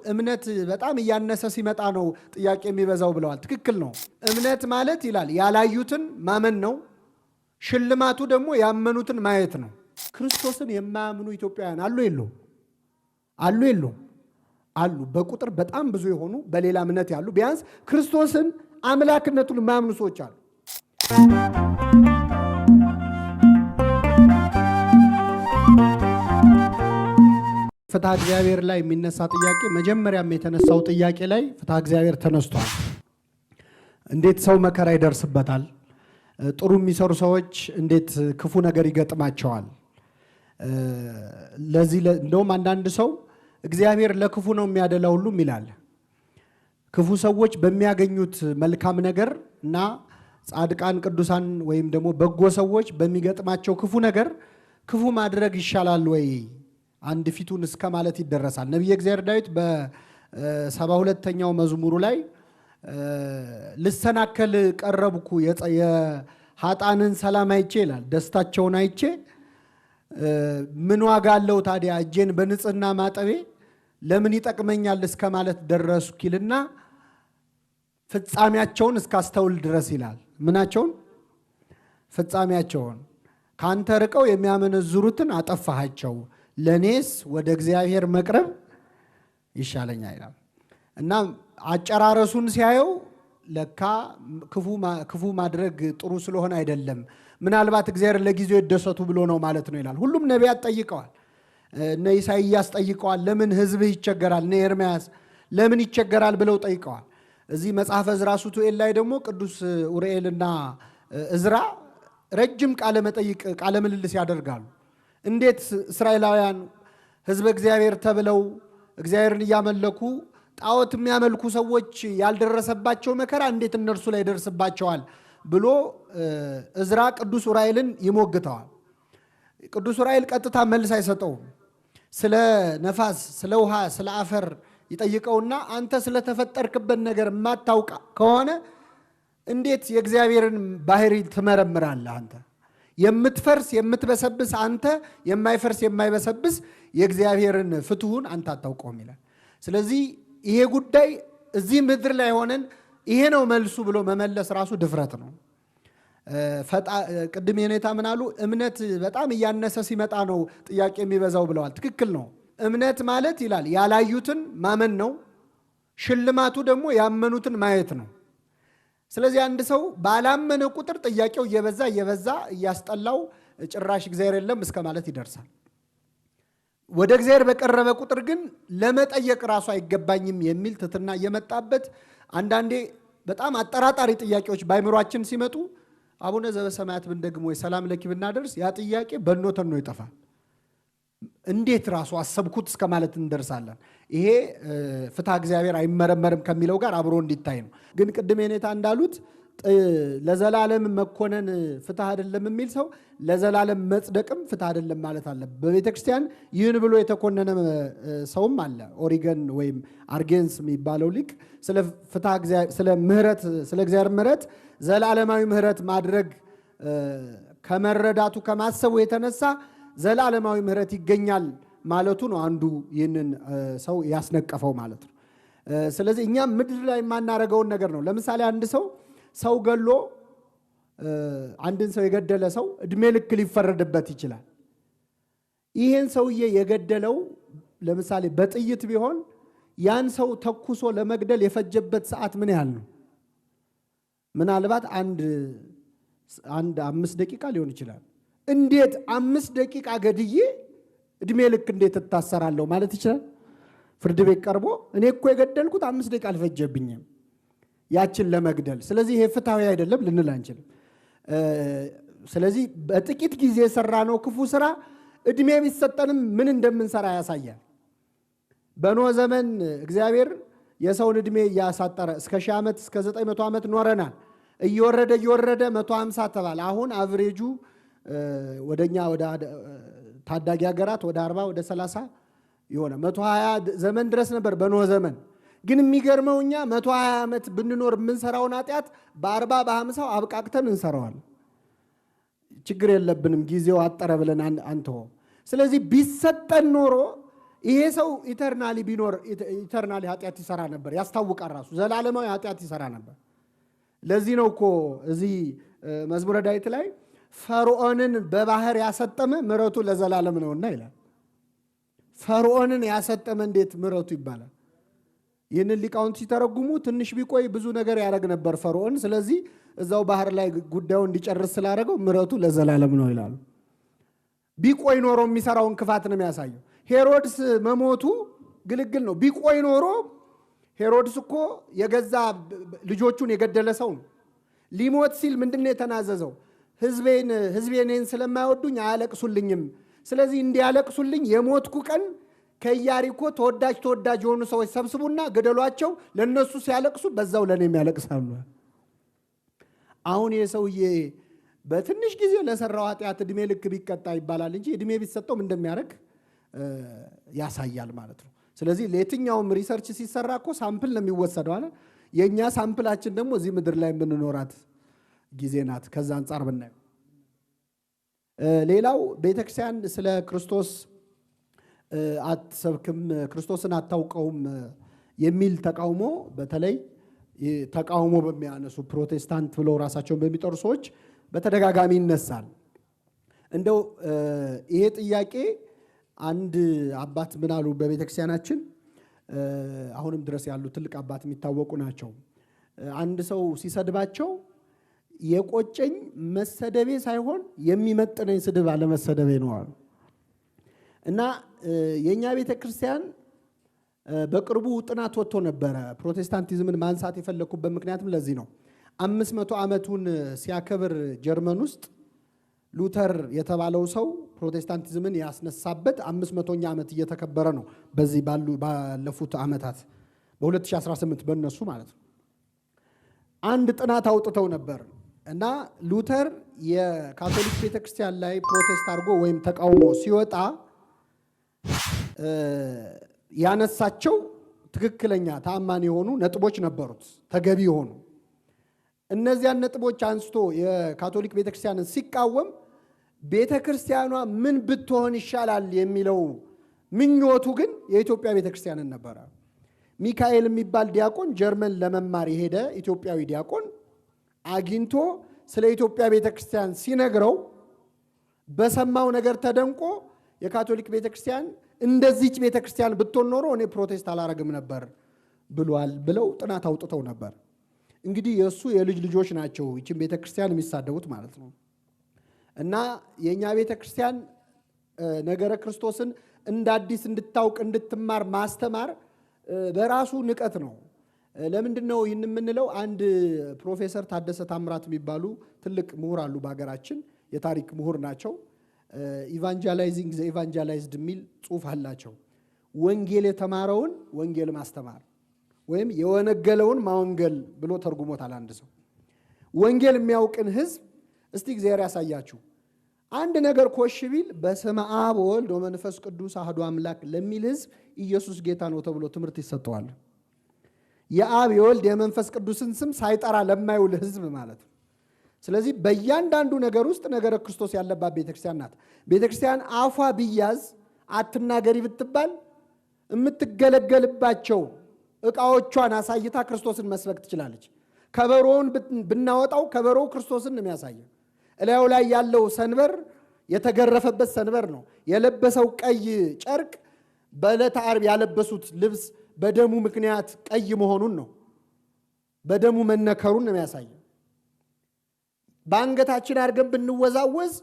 እምነት በጣም እያነሰ ሲመጣ ነው ጥያቄ የሚበዛው ብለዋል። ትክክል ነው። እምነት ማለት ይላል ያላዩትን ማመን ነው። ሽልማቱ ደግሞ ያመኑትን ማየት ነው። ክርስቶስን የማያምኑ ኢትዮጵያውያን አሉ የሉም? አሉ የሉም? አሉ። በቁጥር በጣም ብዙ የሆኑ በሌላ እምነት ያሉ ቢያንስ ክርስቶስን አምላክነቱን የማያምኑ ሰዎች አሉ። ፍትሐ እግዚአብሔር ላይ የሚነሳ ጥያቄ መጀመሪያም የተነሳው ጥያቄ ላይ ፍትሐ እግዚአብሔር ተነስቷል። እንዴት ሰው መከራ ይደርስበታል? ጥሩ የሚሰሩ ሰዎች እንዴት ክፉ ነገር ይገጥማቸዋል? ለዚህ እንደውም አንዳንድ ሰው እግዚአብሔር ለክፉ ነው የሚያደላ ሁሉም ይላል። ክፉ ሰዎች በሚያገኙት መልካም ነገር እና ጻድቃን ቅዱሳን ወይም ደግሞ በጎ ሰዎች በሚገጥማቸው ክፉ ነገር ክፉ ማድረግ ይሻላል ወይ አንድ ፊቱን እስከ ማለት ይደረሳል። ነቢየ እግዚአብሔር ዳዊት በ72ኛው መዝሙሩ ላይ ልሰናከል ቀረብኩ የኃጥአንን ሰላም አይቼ ይላል፣ ደስታቸውን አይቼ ምን ዋጋ አለው ታዲያ እጄን በንጽህና ማጠቤ ለምን ይጠቅመኛል እስከ ማለት ደረስኩ ይልና ፍጻሜያቸውን እስካስተውል ድረስ ይላል። ምናቸውን? ፍጻሜያቸውን። ካንተ ርቀው የሚያመነዝሩትን አጠፋሃቸው፣ ለኔስ ወደ እግዚአብሔር መቅረብ ይሻለኛል ይላል እና አጨራረሱን ሲያየው ለካ ክፉ ማድረግ ጥሩ ስለሆነ አይደለም፣ ምናልባት እግዚአብሔር ለጊዜው ይደሰቱ ብሎ ነው ማለት ነው ይላል። ሁሉም ነቢያት ጠይቀዋል። እነ ኢሳይያስ ጠይቀዋል፣ ለምን ሕዝብህ ይቸገራል? እነ ኤርምያስ ለምን ይቸገራል ብለው ጠይቀዋል። እዚህ መጽሐፈ ዕዝራ ሱቱኤል ላይ ደግሞ ቅዱስ ኡርኤልና ዕዝራ ረጅም ቃለ ምልልስ ያደርጋሉ። እንዴት እስራኤላውያን ሕዝበ እግዚአብሔር ተብለው እግዚአብሔርን እያመለኩ ጣዖት የሚያመልኩ ሰዎች ያልደረሰባቸው መከራ እንዴት እነርሱ ላይ ይደርስባቸዋል ብሎ ዕዝራ ቅዱስ ኡራኤልን ይሞግተዋል። ቅዱስ ኡራኤል ቀጥታ መልስ አይሰጠውም። ስለ ነፋስ፣ ስለ ውሃ፣ ስለ አፈር ይጠይቀውና አንተ ስለተፈጠርክበት ነገር የማታውቅ ከሆነ እንዴት የእግዚአብሔርን ባህሪ ትመረምራለህ? አንተ የምትፈርስ የምትበሰብስ፣ አንተ የማይፈርስ የማይበሰብስ የእግዚአብሔርን ፍትሁን አንተ አታውቀውም ይላል። ስለዚህ ይሄ ጉዳይ እዚህ ምድር ላይ ሆነን ይሄ ነው መልሱ ብሎ መመለስ ራሱ ድፍረት ነው። ቅድም የኔታ ምን አሉ? እምነት በጣም እያነሰ ሲመጣ ነው ጥያቄ የሚበዛው ብለዋል። ትክክል ነው። እምነት ማለት ይላል ያላዩትን ማመን ነው። ሽልማቱ ደግሞ ያመኑትን ማየት ነው። ስለዚህ አንድ ሰው ባላመነ ቁጥር ጥያቄው እየበዛ እያስጠላው ጭራሽ እግዚአብሔር የለም እስከ ማለት ይደርሳል። ወደ እግዚአብሔር በቀረበ ቁጥር ግን ለመጠየቅ ራሱ አይገባኝም የሚል ትትና እየመጣበት አንዳንዴ በጣም አጠራጣሪ ጥያቄዎች በአይምሯችን ሲመጡ አቡነ ዘበሰማያት ብንደግሞ የሰላም ለኪ ብናደርስ ያ ጥያቄ በኖ ተኖ ይጠፋል። እንዴት ራሱ አሰብኩት እስከ ማለት እንደርሳለን። ይሄ ፍትሐ እግዚአብሔር አይመረመርም ከሚለው ጋር አብሮ እንዲታይ ነው። ግን ቅድም የኔታ እንዳሉት ለዘላለም መኮነን ፍትሐ አይደለም የሚል ሰው ለዘላለም መጽደቅም ፍትሐ አይደለም ማለት አለ። በቤተ ክርስቲያን ይህን ብሎ የተኮነነ ሰውም አለ። ኦሪገን ወይም አርጌንስ የሚባለው ሊቅ ስለ እግዚአብሔር ምሕረት ዘላለማዊ ምሕረት ማድረግ ከመረዳቱ ከማሰቡ የተነሳ ዘላለማዊ ምሕረት ይገኛል ማለቱ ነው አንዱ ይህንን ሰው ያስነቀፈው ማለት ነው። ስለዚህ እኛም ምድር ላይ የማናረገውን ነገር ነው። ለምሳሌ አንድ ሰው ገሎ አንድን ሰው የገደለ ሰው እድሜ ልክ ሊፈረድበት ይችላል። ይህን ሰውዬ የገደለው ለምሳሌ በጥይት ቢሆን ያን ሰው ተኩሶ ለመግደል የፈጀበት ሰዓት ምን ያህል ነው? ምናልባት አንድ 5 ደቂቃ ሊሆን ይችላል። እንዴት 5 ደቂቃ ገድዬ እድሜ ልክ እንዴት እታሰራለሁ ማለት ይችላል? ፍርድ ቤት ቀርቦ እኔ እኮ የገደልኩት 5 ደቂቃ አልፈጀብኝም ያችን ለመግደል። ስለዚህ ይሄ ፍትሐዊ አይደለም ልንል አንችልም። ስለዚህ በጥቂት ጊዜ የሰራነው ክፉ ስራ እድሜ ቢሰጠንም ምን እንደምንሰራ ያሳያል። በኖህ ዘመን እግዚአብሔር የሰውን እድሜ እያሳጠረ እስከ 1000 ዓመት እስከ 900 ዓመት ኖረናል። እየወረደ 150 ተባለ። አሁን አቭሬጁ ወደኛ ወደ ታዳጊ ሀገራት ወደ 40 ወደ 30 የሆነ 120 ዘመን ድረስ ነበር በኖህ ዘመን። ግን የሚገርመው እኛ 120 ዓመት ብንኖር የምንሰራውን ኃጢአት በ40 በ50 አብቃቅተን እንሰራዋለን። ችግር የለብንም ጊዜው አጠረ ብለን አንተው። ስለዚህ ቢሰጠን ኖሮ ይሄ ሰው ኢተርናሊ ቢኖር ኢተርናሊ ኃጢአት ይሰራ ነበር፣ ያስታውቃል። ራሱ ዘላለማዊ ኃጢአት ይሰራ ነበር። ለዚህ ነው እኮ እዚህ መዝሙረ ዳዊት ላይ ፈርዖንን በባህር ያሰጠመ ምሕረቱ ለዘላለም ነውና ይላል። ፈርዖንን ያሰጠመ እንዴት ምሕረቱ ይባላል? ይህንን ሊቃውንት ሲተረጉሙ ትንሽ ቢቆይ ብዙ ነገር ያደርግ ነበር ፈርዖን። ስለዚህ እዛው ባህር ላይ ጉዳዩ እንዲጨርስ ስላደረገው ምሕረቱ ለዘላለም ነው ይላሉ። ቢቆይ ኖሮ የሚሰራውን ክፋት ነው የሚያሳየው። ሄሮድስ መሞቱ ግልግል ነው። ቢቆይ ኖሮ ሄሮድስ እኮ የገዛ ልጆቹን የገደለ ሰው ነው። ሊሞት ሲል ምንድነው የተናዘዘው? ሕዝቤን ስለማይወዱኝ አያለቅሱልኝም። ስለዚህ እንዲያለቅሱልኝ የሞትኩ ቀን ከኢያሪኮ ተወዳጅ የሆኑ ሰዎች ሰብስቡና ገደሏቸው፣ ለነሱ ሲያለቅሱ በዛው ለኔም ያለቅሳሉ። አሁን የሰውዬ በትንሽ ጊዜ ለሰራው ኃጢአት እድሜ ልክ ቢቀጣ ይባላል እንጂ እድሜ ቢሰጠውም እንደሚያደርግ ያሳያል ማለት ነው። ስለዚህ ለየትኛውም ሪሰርች ሲሰራ እኮ ሳምፕል ነው የሚወሰደው አለ። የእኛ ሳምፕላችን ደግሞ እዚህ ምድር ላይ የምንኖራት ጊዜ ናት። ከዛ አንጻር ብናየው ሌላው ቤተክርስቲያን ስለ ክርስቶስ አትሰብክም፣ ክርስቶስን አታውቀውም የሚል ተቃውሞ በተለይ ተቃውሞ በሚያነሱ ፕሮቴስታንት ብለው ራሳቸውን በሚጠሩ ሰዎች በተደጋጋሚ ይነሳል። እንደው ይሄ ጥያቄ አንድ አባት ምን አሉ በቤተክርስቲያናችን አሁንም ድረስ ያሉ ትልቅ አባት የሚታወቁ ናቸው። አንድ ሰው ሲሰድባቸው የቆጨኝ መሰደቤ ሳይሆን የሚመጥነኝ ስድብ አለመሰደቤ ነው አሉ። እና የኛ ቤተክርስቲያን በቅርቡ ጥናት ወጥቶ ነበረ። ፕሮቴስታንቲዝምን ማንሳት የፈለኩበት ምክንያቱም ለዚህ ነው። 500 ዓመቱን ሲያከብር ጀርመን ውስጥ ሉተር የተባለው ሰው ፕሮቴስታንቲዝምን ያስነሳበት 500ኛ ዓመት እየተከበረ ነው። በዚህ ባለፉት ዓመታት በ2018 በእነሱ ማለት ነው። አንድ ጥናት አውጥተው ነበር እና ሉተር የካቶሊክ ቤተክርስቲያን ላይ ፕሮቴስት አድርጎ ወይም ተቃውሞ ሲወጣ ያነሳቸው ትክክለኛ ተአማኒ የሆኑ ነጥቦች ነበሩት፣ ተገቢ የሆኑ እነዚያን ነጥቦች አንስቶ የካቶሊክ ቤተክርስቲያንን ሲቃወም ቤተክርስቲያኗ ምን ብትሆን ይሻላል የሚለው ምኞቱ ግን የኢትዮጵያ ቤተክርስቲያንን ነበረ። ሚካኤል የሚባል ዲያቆን ጀርመን ለመማር የሄደ ኢትዮጵያዊ ዲያቆን አግኝቶ ስለ ኢትዮጵያ ቤተክርስቲያን ሲነግረው በሰማው ነገር ተደንቆ የካቶሊክ ቤተክርስቲያን እንደዚች ቤተክርስቲያን ብትሆን ኖሮ እኔ ፕሮቴስት አላረግም ነበር ብሏል ብለው ጥናት አውጥተው ነበር። እንግዲህ የእሱ የልጅ ልጆች ናቸው ይህችን ቤተክርስቲያን የሚሳደቡት ማለት ነው። እና የእኛ ቤተክርስቲያን ነገረ ክርስቶስን እንደ አዲስ እንድታውቅ እንድትማር ማስተማር በራሱ ንቀት ነው። ለምንድን ነው ይህን የምንለው? አንድ ፕሮፌሰር ታደሰ ታምራት የሚባሉ ትልቅ ምሁር አሉ በሀገራችን፣ የታሪክ ምሁር ናቸው። ኢቫንጀላይዚንግ ዘ ኢቫንጀላይዝድ የሚል ጽሑፍ አላቸው። ወንጌል የተማረውን ወንጌል ማስተማር ወይም የወነገለውን ማወንገል ብሎ ተርጉሞታል አንድ ሰው። ወንጌል የሚያውቅን ህዝብ እስቲ እግዚአብሔር ያሳያችሁ። አንድ ነገር ኮሽ ቢል በስመ አብ ወወልድ ወመንፈስ ቅዱስ አሐዱ አምላክ ለሚል ህዝብ ኢየሱስ ጌታ ነው ተብሎ ትምህርት ይሰጠዋል። የአብ የወልድ የመንፈስ ቅዱስን ስም ሳይጠራ ለማይውል ህዝብ ማለት ነው። ስለዚህ በእያንዳንዱ ነገር ውስጥ ነገረ ክርስቶስ ያለባት ቤተክርስቲያን ናት። ቤተክርስቲያን አፏ ቢያዝ አትናገሪ ብትባል የምትገለገልባቸው ዕቃዎቿን አሳይታ ክርስቶስን መስበክ ትችላለች። ከበሮውን ብናወጣው ከበሮው ክርስቶስን ነው የሚያሳየው። እላዩ ላይ ያለው ሰንበር የተገረፈበት ሰንበር ነው። የለበሰው ቀይ ጨርቅ በዕለተ ዓርብ ያለበሱት ልብስ በደሙ ምክንያት ቀይ መሆኑን ነው። በደሙ መነከሩን ነው የሚያሳየው። በአንገታችን አድርገን ብንወዛወዝ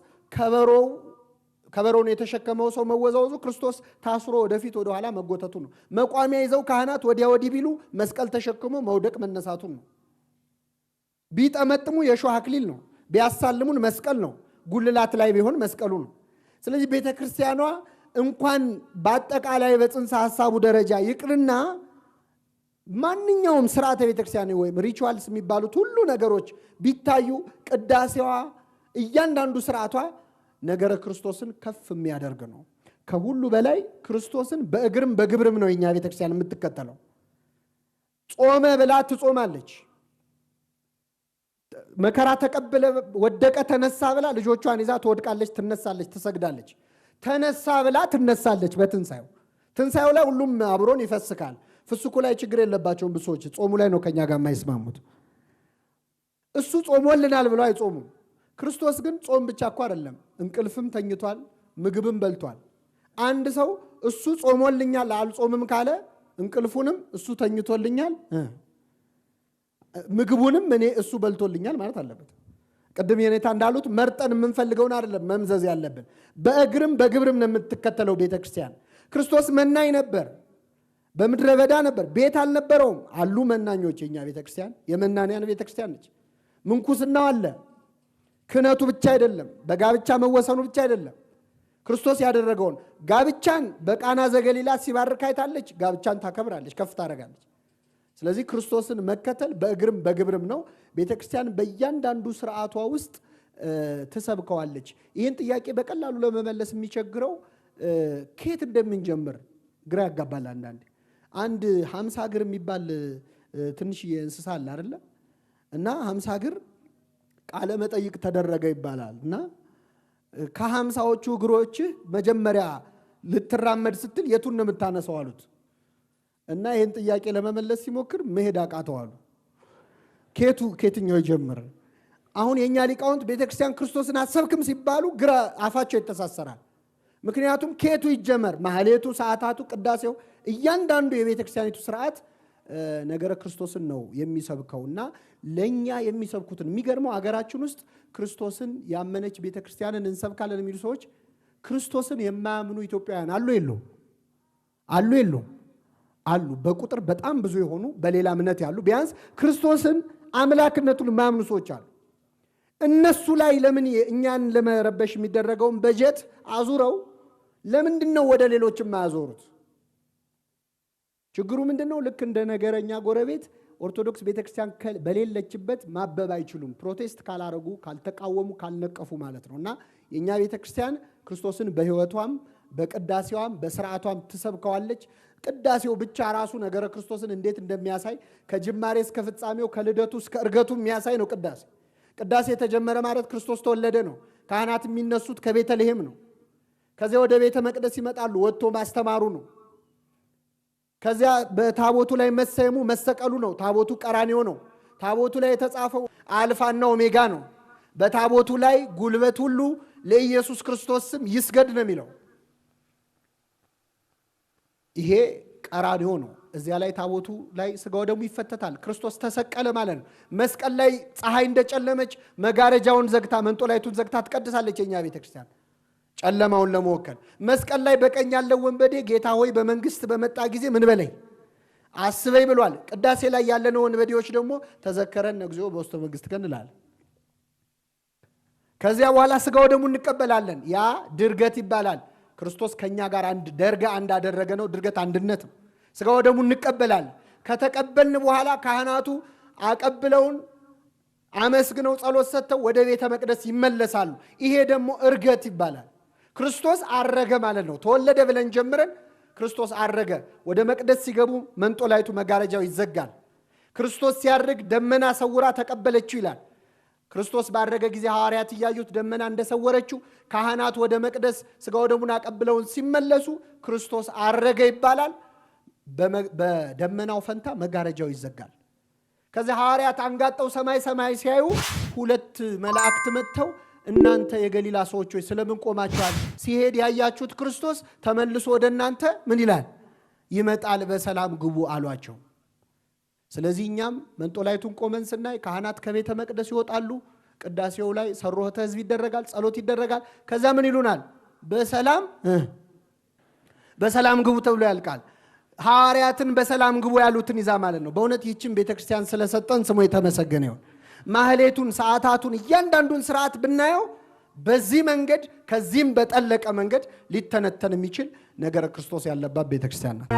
ከበሮውን የተሸከመው ሰው መወዛወዙ ክርስቶስ ታስሮ ወደፊት ወደ ኋላ መጎተቱ ነው። መቋሚያ ይዘው ካህናት ወዲያ ወዲህ ቢሉ መስቀል ተሸክሞ መውደቅ መነሳቱን ነው። ቢጠመጥሙ የሾህ አክሊል ነው። ቢያሳልሙን መስቀል ነው። ጉልላት ላይ ቢሆን መስቀሉ ነው። ስለዚህ ቤተክርስቲያኗ እንኳን በአጠቃላይ በጽንሰ ሐሳቡ ደረጃ ይቅርና ማንኛውም ስርዓተ ቤተክርስቲያን ወይም ሪቹዋልስ የሚባሉት ሁሉ ነገሮች ቢታዩ ቅዳሴዋ፣ እያንዳንዱ ስርዓቷ ነገረ ክርስቶስን ከፍ የሚያደርግ ነው። ከሁሉ በላይ ክርስቶስን በእግርም በግብርም ነው የኛ ቤተክርስቲያን የምትከተለው። ጾመ ብላ ትጾማለች። መከራ ተቀበለ፣ ወደቀ፣ ተነሳ ብላ ልጆቿን ይዛ ትወድቃለች፣ ትነሳለች፣ ትሰግዳለች። ተነሳ ብላ ትነሳለች በትንሳኤው። ትንሣኤው ላይ ሁሉም አብሮን ይፈስካል። ፍስኩ ላይ ችግር የለባቸውም። ብዙዎች ጾሙ ላይ ነው ከኛ ጋር የማይስማሙት። እሱ ጾሞልናል ብለው አይጾሙም። ክርስቶስ ግን ጾም ብቻ እኮ አይደለም፣ እንቅልፍም ተኝቷል፣ ምግብም በልቷል። አንድ ሰው እሱ ጾሞልኛል አልጾምም ካለ እንቅልፉንም እሱ ተኝቶልኛል፣ ምግቡንም እሱ በልቶልኛል ማለት አለበት። ቅድም የኔታ እንዳሉት መርጠን የምንፈልገውን አይደለም መምዘዝ ያለብን። በእግርም በግብርም ነው የምትከተለው ቤተክርስቲያን። ክርስቶስ መናኝ ነበር፣ በምድረ በዳ ነበር፣ ቤት አልነበረውም። አሉ መናኞች። የኛ ቤተክርስቲያን የመናንያን ቤተክርስቲያን ነች። ምንኩስናው አለ። ክህነቱ ብቻ አይደለም፣ በጋብቻ መወሰኑ ብቻ አይደለም። ክርስቶስ ያደረገውን ጋብቻን በቃና ዘገሊላ ሲባርክ አይታለች። ጋብቻን ታከብራለች፣ ከፍ ታደርጋለች። ስለዚህ ክርስቶስን መከተል በእግርም በግብርም ነው። ቤተክርስቲያን በእያንዳንዱ ስርዓቷ ውስጥ ትሰብከዋለች። ይህን ጥያቄ በቀላሉ ለመመለስ የሚቸግረው ከየት እንደምንጀምር ግራ ያጋባል። አንድ 50 እግር የሚባል ትንሽዬ እንስሳ አለ አይደለ? እና 50 እግር ቃለ መጠይቅ ተደረገ ይባላል። እና ከ50ዎቹ እግሮች መጀመሪያ ልትራመድ ስትል የቱን ነው የምታነሳው አሉት። እና ይህን ጥያቄ ለመመለስ ሲሞክር መሄድ አቃተው አሉ። ከየትኛው ይጀምር? አሁን የኛ ሊቃውንት ቤተክርስቲያን ክርስቶስን አሰብክም ሲባሉ ግራ አፋቸው ይተሳሰራል። ምክንያቱም ከየቱ ይጀመር? ማህሌቱ፣ ሰዓታቱ፣ ቅዳሴው፣ እያንዳንዱ የቤተክርስቲያኒቱ ስርዓት ነገረ ክርስቶስን ነው የሚሰብከው። እና ለኛ የሚሰብኩትን የሚገርመው አገራችን ውስጥ ክርስቶስን ያመነች ቤተክርስቲያንን እንሰብካለን የሚሉ ሰዎች ክርስቶስን የማያምኑ ኢትዮጵያውያን አሉ የሉም? አሉ የሉም? አሉ። በቁጥር በጣም ብዙ የሆኑ በሌላ እምነት ያሉ ቢያንስ ክርስቶስን አምላክነቱን የማያምኑ ሰዎች አሉ። እነሱ ላይ ለምን እኛን ለመረበሽ የሚደረገውን በጀት አዙረው ለምንድን ነው ወደ ሌሎች የማያዞሩት? ችግሩ ምንድን ነው? ልክ እንደ ነገረኛ ጎረቤት ኦርቶዶክስ ቤተክርስቲያን በሌለችበት ማበብ አይችሉም። ፕሮቴስት ካላረጉ፣ ካልተቃወሙ፣ ካልነቀፉ ማለት ነው። እና የኛ ቤተክርስቲያን ክርስቶስን በህይወቷም በቅዳሴዋም በስርዓቷም ትሰብከዋለች። ቅዳሴው ብቻ ራሱ ነገረ ክርስቶስን እንዴት እንደሚያሳይ ከጅማሬ እስከ ፍጻሜው ከልደቱ እስከ እርገቱ የሚያሳይ ነው። ቅዳሴ የተጀመረ ማለት ክርስቶስ ተወለደ ነው። ካህናት የሚነሱት ከቤተልሔም ነው። ከዚያ ወደ ቤተ መቅደስ ይመጣሉ፣ ወጥቶ ማስተማሩ ነው። ከዚያ በታቦቱ ላይ መሰየሙ መሰቀሉ ነው። ታቦቱ ቀራንዮ ነው። ታቦቱ ላይ የተጻፈው አልፋና ኦሜጋ ነው። በታቦቱ ላይ ጉልበት ሁሉ ለኢየሱስ ክርስቶስ ስም ይስገድ ነው የሚለው። ይሄ ቀራንዮ ነው። እዚያ ላይ ታቦቱ ላይ ስጋው ደግሞ ይፈተታል። ክርስቶስ ተሰቀለ ማለት ነው። መስቀል ላይ ፀሐይ እንደጨለመች መጋረጃውን ዘግታ መንጦላይቱን ዘግታ ትቀድሳለች የኛ ቤተክርስቲያን ጨለማውን ለመወከል። መስቀል ላይ በቀኝ ያለው ወንበዴ ጌታ ሆይ በመንግስት በመጣ ጊዜ ምን በለኝ አስበኝ ብሏል። ቅዳሴ ላይ ያለነው ወንበዴዎች ደግሞ ተዘከረን እግዚኦ በውስተ መንግስት እንላለን። ከዚያ በኋላ ስጋው ደግሞ እንቀበላለን። ያ ድርገት ይባላል። ክርስቶስ ከኛ ጋር አንድ ደርጋ እንዳደረገ ነው። ድርገት አንድነት ነው። ስጋው ደግሞ እንቀበላለን። ከተቀበልን በኋላ ካህናቱ አቀብለውን አመስግነው ጸሎት ሰጥተው ወደ ቤተ መቅደስ ይመለሳሉ። ይሄ ደግሞ እርገት ይባላል። ክርስቶስ አረገ ማለት ነው። ተወለደ ብለን ጀምረን ክርስቶስ አረገ። ወደ መቅደስ ሲገቡ መንጦላይቱ መጋረጃው ይዘጋል። ክርስቶስ ሲያርግ ደመና ሰውራ ተቀበለችው ይላል። ክርስቶስ ባረገ ጊዜ ሐዋርያት እያዩት ደመና እንደሰወረችው ካህናት ወደ መቅደስ ስጋው ደሙን አቀብለውን ሲመለሱ ክርስቶስ አረገ ይባላል። በደመናው ፈንታ መጋረጃው ይዘጋል። ከዚህ ሐዋርያት አንጋጠው ሰማይ ሲያዩ ሁለት መላእክት መጥተው እናንተ የገሊላ ሰዎች ሆይ ስለምን ቆማችኋል? ሲሄድ ያያችሁት ክርስቶስ ተመልሶ ወደ እናንተ ምን ይላል? ይመጣል፣ በሰላም ግቡ አሏቸው። ስለዚህ እኛም መንጦላይቱን ቆመን ስናይ ካህናት ከቤተ መቅደስ ይወጣሉ። ቅዳሴው ላይ ሰሮተ ሕዝብ ይደረጋል፣ ጸሎት ይደረጋል። ከዛ ምን ይሉናል? በሰላም ግቡ ተብሎ ያልቃል። ሐዋርያትን በሰላም ግቡ ያሉትን ይዛ ማለት ነው። በእውነት ይህችን ቤተክርስቲያን ስለሰጠን ስሙ የተመሰገነ ይሁን። ማህሌቱን፣ ሰዓታቱን፣ እያንዳንዱን ስርዓት ብናየው በዚህ መንገድ ከዚህም በጠለቀ መንገድ ሊተነተን የሚችል ነገረ ክርስቶስ ያለባት ቤተክርስቲያን ናት።